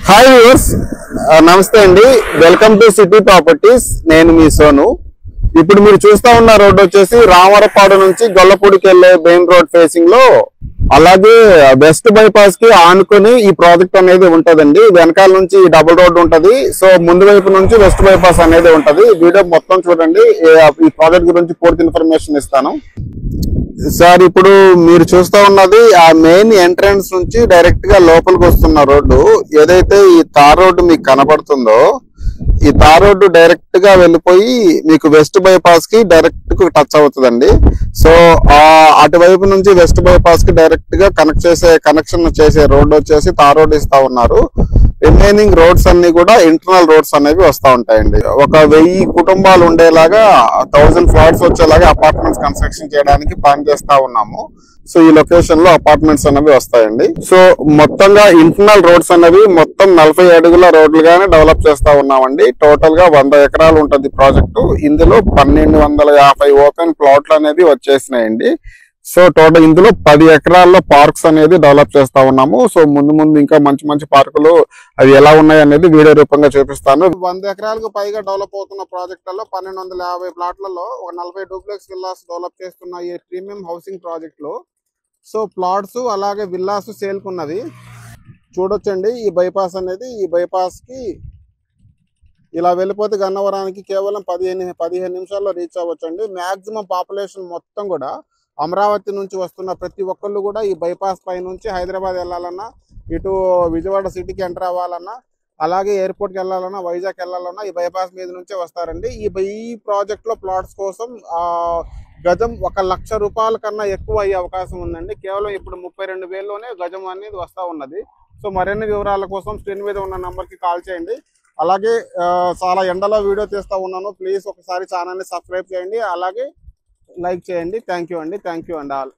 Hi viewers, నమస్తే అండి. Welcome to city properties. నేను మీ సోను. ఇప్పుడు మీరు చూస్తా ఉన్న రోడ్ వచ్చేసి రామవరపాడు నుంచి గొల్లపూడికి వెళ్లే మెయిన్ రోడ్ ఫేసింగ్ లో, అలాగే వెస్ట్ బైపాస్ కి ఆనుకొని ఈ ప్రాజెక్ట్ అనేది ఉంటదండి. వెనకాల నుంచి డబుల్ రోడ్ ఉంటది. సో ముందు వైపు నుంచి వెస్ట్ బైపాస్ అనేది ఉంటది. వీడియో మొత్తం చూడండి. ఈ ప్రాజెక్ట్ గురించి పూర్తి ఇన్ఫర్మేషన్ ఇస్తాను. సార్, ఇప్పుడు మీరు చూస్తా ఉన్నది ఆ మెయిన్ ఎంట్రన్స్ నుంచి డైరెక్ట్ గా లోపలికి వస్తున్న రోడ్డు. ఏదైతే ఈ తార్ రోడ్డు మీకు కనబడుతుందో, ఈ తార్ రోడ్డు డైరెక్ట్ గా వెళ్ళిపోయి మీకు వెస్ట్ బైపాస్ కి డైరెక్ట్ గా టచ్ అవుతుందండి. సో అటువైపు నుంచి వెస్ట్ బైపాస్ కి డైరెక్ట్ గా కనెక్షన్ చేసే రోడ్డు వచ్చేసి తార్ రోడ్ ఇస్తా ఉన్నారు. రిమైనింగ్ రోడ్స్ అన్ని కూడా ఇంటర్నల్ రోడ్స్ అనేవి వస్తా ఉంటాయండి. ఒక 1000 కుటుంబాలు ఉండేలాగా 1000 ఫ్లాట్స్ వచ్చేలాగా అపార్ట్మెంట్స్ కన్స్ట్రక్షన్ చేయడానికి ప్లాన్ చేస్తా ఉన్నాము. సో ఈ లొకేషన్ లో అపార్ట్మెంట్స్ అనేవి వస్తాయండి. సో మొత్తంగా ఇంటర్నల్ రోడ్స్ అనేవి మొత్తం 40 అడుగుల రోడ్లుగానే డెవలప్ చేస్తా ఉన్నామండి. టోటల్ గా 100 ఎకరాలు ఉంటది ప్రాజెక్టు. ఇందులో 1250 ఓపెన్ ప్లాట్లు అనేవి వచ్చేసినాయండి. సో టోటల్ ఇందులో 10 ఎకరాల్లో పార్క్స్ అనేది డెవలప్ చేస్తా ఉన్నాము. సో ముందు ఇంకా మంచి పార్కులు అవి ఎలా ఉన్నాయి అనేది వీడియో రూపంగా చూపిస్తాను. 100 ఎకరాలకు పైగా డెవలప్ అవుతున్న ప్రాజెక్టులలో 1250 ప్లాట్లలో ఒక 40 డూప్లెక్స్ విల్లాస్ డెవలప్ చేస్తున్న ఈ ప్రీమియం హౌసింగ్ ప్రాజెక్ట్ లో సో ప్లాట్స్ అలాగే విల్లాస్ సేల్కున్నది చూడొచ్చండి. ఈ బైపాస్ అనేది, ఈ బైపాస్ కి ఇలా వెళ్ళిపోతే గన్నవరానికి కేవలం 15 నిమిషాల్లో రీచ్ అవ్వచ్చండి. మాక్సిమం పాపులేషన్ మొత్తం కూడా అమరావతి నుంచి వస్తున్న ప్రతి ఒక్కళ్ళు కూడా ఈ బైపాస్ పై నుంచి హైదరాబాద్ వెళ్ళాలన్నా, ఇటు విజయవాడ సిటీకి ఎంటర్ అవ్వాలన్నా, అలాగే ఎయిర్పోర్ట్కి వెళ్ళాలన్నా, వైజాగ్ వెళ్ళాలన్నా ఈ బైపాస్ మీద నుంచే వస్తారండి. ఈ ప్రాజెక్ట్ లో ప్లాట్స్ కోసం గజం 1,00,000 రూపాయల కన్నా ఎక్కువ అయ్యే అవకాశం ఉందండి. కేవలం ఇప్పుడు 32,000లోనే గజం అనేది వస్తా ఉన్నది. సో మరిన్ని వివరాల కోసం స్క్రీన్ మీద ఉన్న నంబర్ కి కాల్ చేయండి. అలాగే చాలా ఎండలో వీడియో తీస్తా ఉన్నాను. ప్లీజ్ ఒకసారి ఛానల్ ని సబ్స్క్రైబ్ చేయండి, అలాగే లైక్ చేయండి. థ్యాంక్ యూ అండి ఆల్.